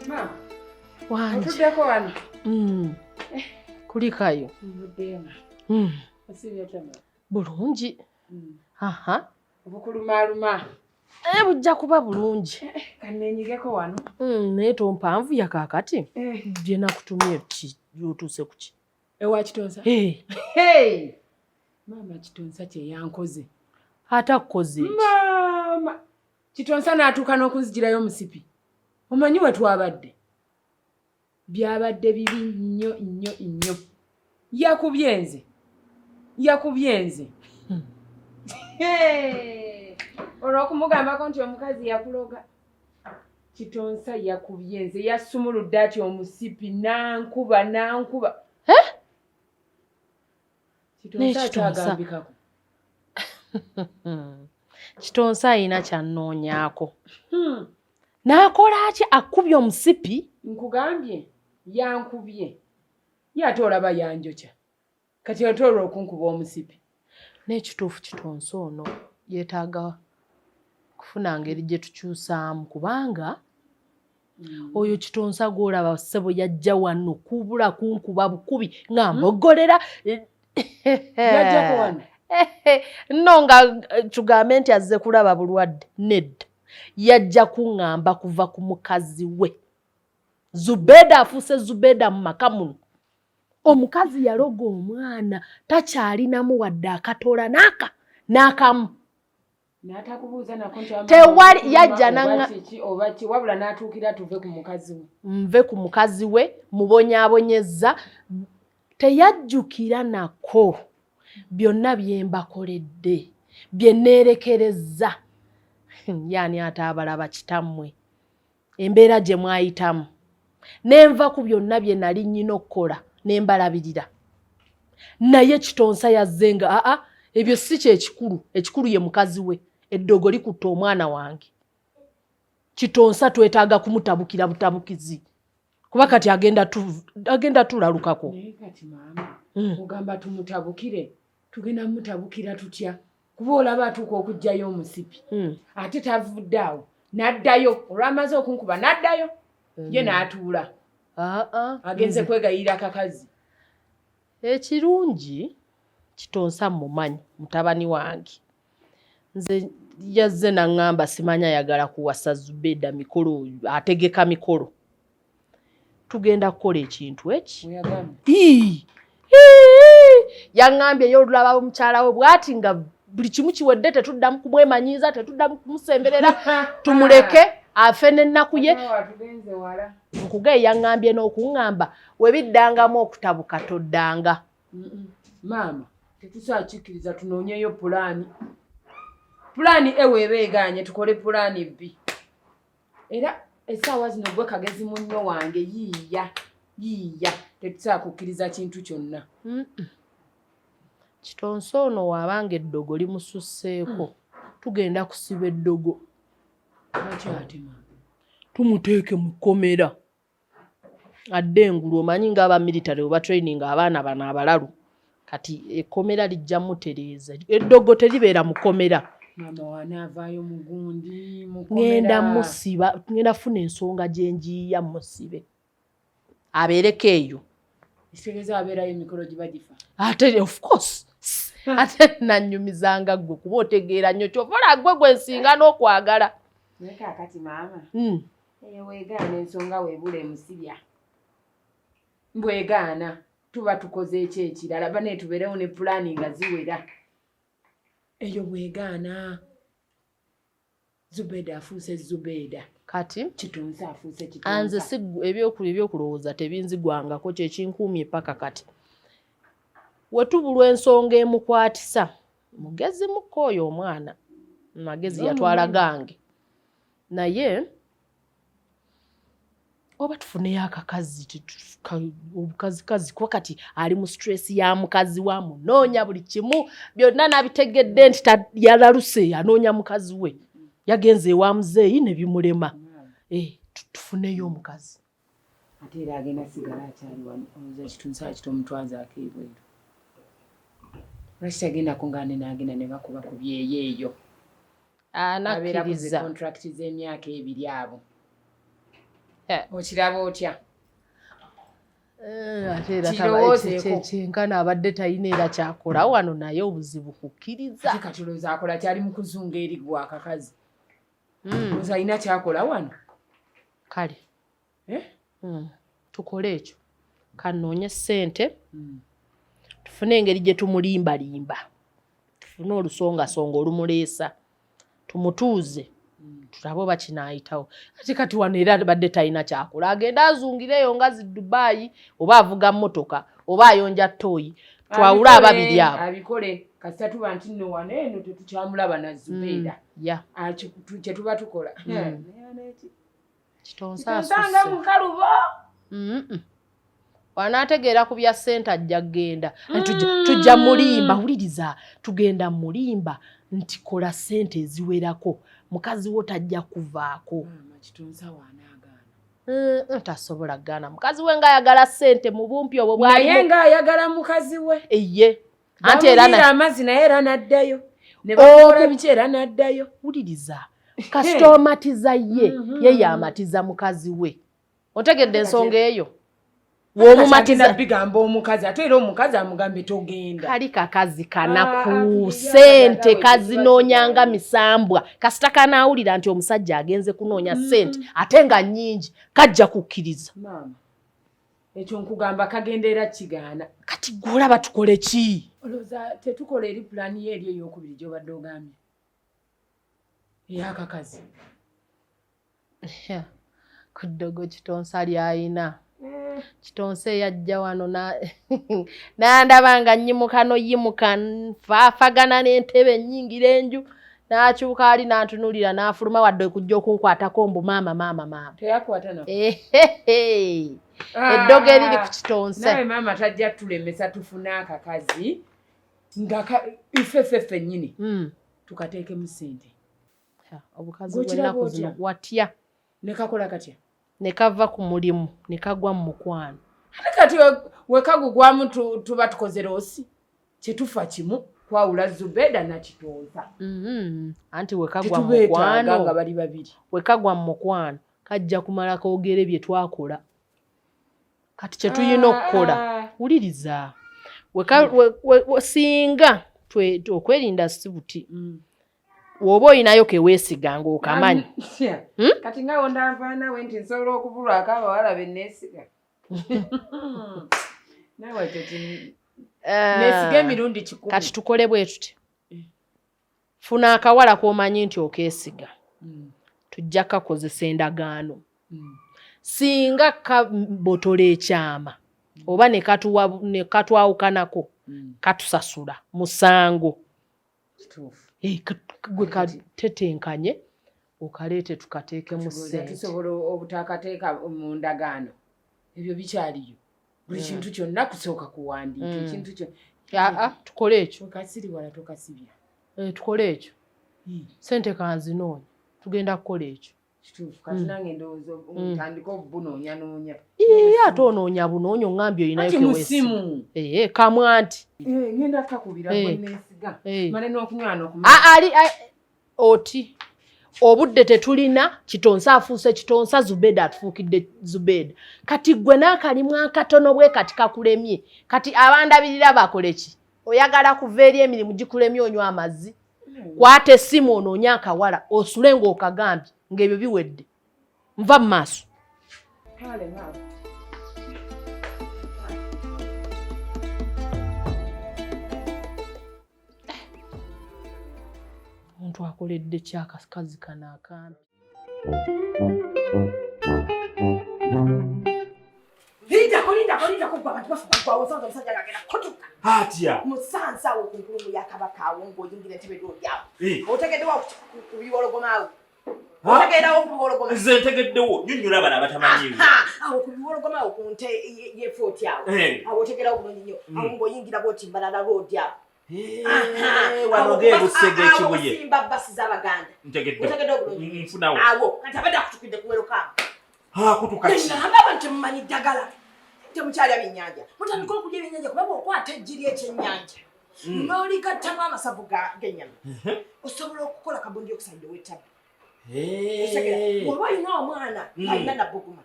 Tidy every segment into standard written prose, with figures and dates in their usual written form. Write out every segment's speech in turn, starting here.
Ma. Wanje. Otuddeko wano. Kulikayo. Mvuddemu. Osibye tama. Bulungi. Aha. Obukulumaaluma. Bujja kuba bulungi. Kannenyigeko wano. Naye tompanvu ya kaakati. Gye nakutumye ki gy'otuuse ku ki? Ewa Kitonsa? Hey! Maama Kitonsa kye yankoze. Atakukoze ki? Maama! Kitonsa n'atuuka n'okunzigirayo omusipi. Omanyi we twabadde? Byabadde bibi nnyo. Yakubye nze. Olw'okumugambako nti omukazi yakuloga. Kitonsa yakubye nze, yasumuludde ati omusipi nankuba. Kitonsa kyagambikako. Kitonsa ayina kyannonyaako. N'akola ki akubye omusipi? Nkugambye yankubye. Ate olaba yanjokya. Kati otoola okunkuba omusipi. N'ekituufu Kitonsa ono yeetaaga kufuna ngeri gye tukyusaamu kubanga oyo Kitonsa gw'olaba ssebo yajja wano kubula kunkuba bukubi nga mboggolera. Yajjako wano? Nno nga tugambe nti azze kulaba bulwadde. Nedda. Yajja kuŋŋamba kuva ku mukazi we. Zubeda afuuse Zubeda mu maka muno. Omukazi yaloga omwana takyalinamu wadde akatola n'akamu. N'atakubuuza nako nti tewali yajja nanga oba ki wabula n'atuukira tuve ku mukazi we. Nve ku mukazi we mubonyaabonyezza. Teyajjukira nako byonna bye mbakoledde bye neerekerezza. Yaani ate abalaba kitammwe embeera gye mwayitamu nenva ku byonna bye nali nnyina okukola ne mbalabirira. Naye Kitonsa yazze nga ebyo si ekikulu ye mukazi we. Eddogo likutta omwana wange. Kitonsa twetaaga kumutabukira butabukizi kuba kati agenda tulalukako. Naye kati maama ogamba tumutabukire, tugenda mutabukira tutya? Kuba olaba atuuka okuggyayo omusipi. Ate tavudde awo n'addayo olwamaze okunkuba n'addayo ye n'atuula. Agenze kwegayirira kakazi. Ekirungi Kitonsa mumanyi mutabani wange. Nze yazze naŋŋamba simanya ayagala kuwasa Zubeda mikolo ategeka mikolo. Tugenda kukola ekintu eki. Yaŋŋambye ye olulaba omukyala we bw'ati nga buli kimu kiwedde tetuddamu kumwemanyiiza tetuddamu kumusemberera tumuleke afe n'ennaku ye. Nkuge yaŋŋambye n'okuŋŋamba we biddangamu okutabuka toddanga. Maama tetusaakikkiriza tunoonyeyo pulaani. Pulaani eweeba egaanye tukole pulaani B. Era essaawa zino gwe kagezi munnyo wange yiiya tetusaakukkiriza kintu kyonna. Kitonsa ono waabanga eddogo limususseeko tugenda kusiba eddogo. Tumuteeke mu kkomera. Adde engulu omanyi ng'aba military oba training abaana bano abalalu. Kati ekkomera lijja mutereeza. Eddogo teribeera mu kkomera. Maama wanaavaayo mugundi mu ngenda musiba, ngenda funa ensonga gye njiya musibe. Abeereko eyo. Kitegeeza abeerayo emikolo giba gifa. Ate of course. Ate nanyumizanga gwe kuba otegeera nnyo kyovola gwe nsinga n'okwagala. Naye kaakati maama. Eyo weegaana ensonga weebula emusibya. Mbwegaana tuba tukoze ekirala bane tubeerewo ne pulaani nga ziwera. Eyo bwegaana. Zubeda afuuse Zubeda. Kati Kitonsa afuuse Kitonsa. Anze si ebyokulowooza tebinzigwangako kye kinkuumye paka kati. Wetubulwa ensonga emukwatisa. Mugezi mukooyo omwana. Magezi yatwala gange. Naye oba tufuneyo akakazi obukazi kuba kati ali mu stress ya mukazi wa munoonya buli kimu byonna nabitegedde nti yalaluse anoonya mukazi we. Yagenze ewa muzeeyi ne bimulema. Tufuneyo omukazi. Ate era agenda sigala akyali wano omuze Kitonsa kitomutwaza akebweru. Lwaki agenda kungaane n'agenda ne bakuba ku byeyo eyo. Anakkiriza contract z'emyaka 2 abo. okiraba otya? Ate era kyenkana abadde talina era kyakola wano naye obuzibu kukkiriza. Ate katulooza akola kyali mu kuzunga eri gwe akakazi. Looza alina kyakola wano. Kale tukole ekyo, kanoonye ssente tufune engeri gye tumulimbalimba, tufune olusongasonga olumuleesa, tumutuuze tulabe oba kinaayitawo. Ate kati wano era badde talina kyakola, agenda azungireyo nga zi Dubai oba avuga mmotoka oba ayonja ttooyi, twawule ababiri abo. Abikole kasita tuba nti nno wano eno tetukyamulaba na Zubeida. Kye tuba tukola. Kitonsa asusse mukalubo. Wanaategeera ku bya ssente ajja kgenda. Tujja mulimba, wuliriza, tugenda mulimba nti kola ssente eziwerako, mukazi wo tajja kuvaako. Kitonsa wanaagaana. Tasobola kugaana mukazi we ng'ayagala ssente mu bumpi obwo bw'alimu. Naye ng'ayagala mukazi we. Eye. Anti era amazzi naye era n'addayo. Ne bakola biki era n'addayo. Wuliriza. Kasita omatiza ye yamatiza mukazi we. Otegedde ensonga eyo? W'omumatiza bigamba omukazi ate era omukazi amugambe togenda. Kali kakazi kanaku ssente kazinoonyanga misambwa. Kasita kanaawulira nti omusajja agenze kunoonya ssente ate nga nnyingi kajja kukkiriza. Maama, ekyo nkugamba kagenda era kigaana. Kati gwe olaba tukole ki? Olowooza tetukola eri pulaani ye eri ey'okubiri gy'obadde ogambye? Ey'akakazi. Ku ddogo Kitonsa ly'ayina. Kitonsa yajja wano n'andaba nga nnyimuka n'oyimuka nfaafagana n'entebe nnyingira enju, n'akyuka ali n'antunuulira n'afuluma wadde okujja okunkwatako mbu maama. Teyakwata nako. Eddogo eriri ku Kitonsa. Nawe maama tajja tulemesa tufune akakazi nga ife nnyini tukateekemu ssente. Obukazi bw'ennaku zino watya. Ne kakola katya? Ne kava ku mulimu ne kagwa mu mukwano. Ate kati wekagugwamu tuba tukoze loosi kyetufa kimu kwawula Zubeida na Kitonsa. Anti wekagwa mu mukwano nga bali babiri. Wekagwa mu mukwano kajja kumala koogere bye twakola. Kati kye tuyina okukola wuliriza singa okwerinda si buti. Woba oyinayo ke weesiganga okamanyi. Kati nga wondaavaana we nti nsobola okubulwako abawala be neesiga. Nawe neesiga emirundi 10. Kati tukole bwe tuti. Funa akawala k'omanyi nti okeesiga. Tujja kakozesa endagaano. Singa kabotola ekyama oba ne katwawukanako katusasula musango. Gwe katetenkanye okaleete tukateeke mu ssente. Tusobola obutakateeka mu ndagaano. Ebyo bikyaliyo. Buli kintu kyonna kusooka kuwandiika. Ekintu kyo. Tukole ekyo. Kasiri wala tokasibya. Tukole ekyo. Ssente kanzinoonya. Tugenda kukola ekyo. Kituufu. Kati nange ndowooza otandika obunoonya. Ate onoonya bunoonya ongambye olinayo ke weesiga. Ati musimu. Kamwanti. Ngenda kakubira gwe neesiga. Male n'okunywana oti obudde tetulina Kitonsa afuuse Kitonsa, Zubeida atufuukidde Zubeida. Kati gwe n'akalimu akatono bwe kati kakulemye. Kati abandabirira bakole ki? Oyagala kuva eri emirimu gikulemye onywa amazzi? Kwata essimu onoonya akawala osule ng'okagambye ng'ebyo biwedde. Nva mu maaso. Omuntu akoledde ki akakazi kano akampi? Linda kuggwa abantu bafuba osanga omusajja agenda kutuka. Atya. Musansa awo ku nkulumu ya Kabaka awo ng'oyingira entebe y'olyawo. Otegeddewo ku biwologoma awo. Otegeddewo ku biwologoma. Nze ntegeddewo nnyonnyola abana abatamanyiiwo. Awo ku biwologoma awo ku nte y'efooti awo. Awo otegeddewo bulungi nnyo. Awo ng'oyingira bw'oti Mbalala Road awo. Wano ng'ebusega ekibuye. Awo Simba basi z'Abaganda. Ntegeddewo. Otegeddewo bulungi. Nfunawo. Awo kati abadde akutukidde ku welokaamu. Kutuka ki? Nagamba nti mumanyi ddagala. Temukyalya byennyanja. Mutandika okulya ebyennyanja kubanga okwata eggi ly'ekyennyanja. N'oligattamu amasavu g'ennyama. Osobola okukola kabundi okusajja w'ettabi. bw'oba olina omwana alina nabuguma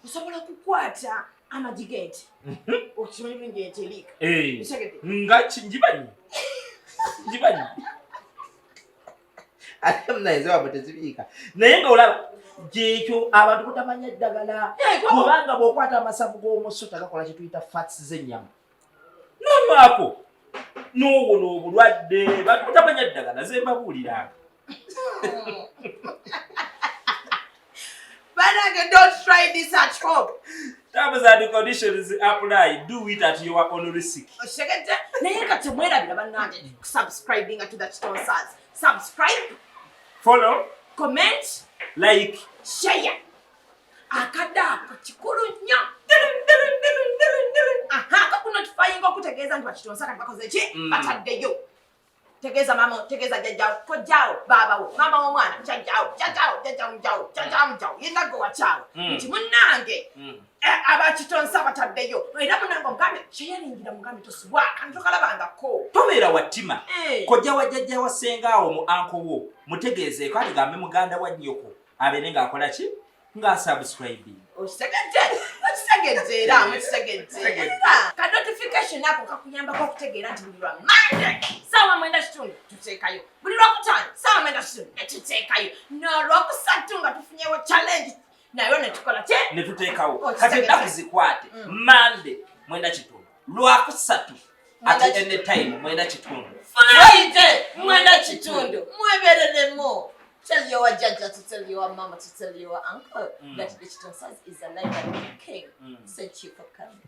osobola kukwata amagi g'ente okimanyi bulungi ente eriika nga njibanyi ate munayize wabwe tezibiika naye nga olaba gyekyo abantu kutamanya eddagala kubanga bw'okwata amasavu g'omusu tagakola kye tuyita fats z'ennyama nonywako n'owona obulwadde bantu kutamanya eddagala ze mbabuuliranga. Banage, don't try this at home. Terms and conditions apply. Do it at your own risk. Subscribing to the Chitonsas. Subscribe. Follow. Comment. Like. Share. Akadako chikuru nya. Aha, kakunotifying okutegeeza nti Chitonsa kati bakoze ki? Bataddeyo. Tegeza mama, tegeza jajjao, kojjao, babawo, mama w'omwana, jajjao, mujjao, yenna gwe wakyalo. Nti munnange, aba Chitonsa bataddeyo. Era munnange omugambe, kyeyalingira mugambe tosubwa, kandi tokalabangako. Tobeera wattima. Kojja wa jjajja wa ssengaawo mu anko wo, mutegeezeeko aligambe muganda wa nnyoko, abeere ng'akola ki? Nga subscribing. Okitegedde era mukitegedde. Ka notification ako kakuyambako okutegeera nti buli lwa Monday ssaawa 9:30 tuteekayo. Buli lwokutaano ssaawa 9:30 ne tuteekayo. N'olwokusatu nga tufunyewo challenge nayo ne tukola ki? Ne tuteekawo. Kati ennaku zikwate. Monday 9:30. Lwakusatu ate anytime 9:30. Friday 9:30. Mwebereremu. Tell your judge to tell your mama to tell your uncle that the Chitonsas is alive and king. Thank you for coming.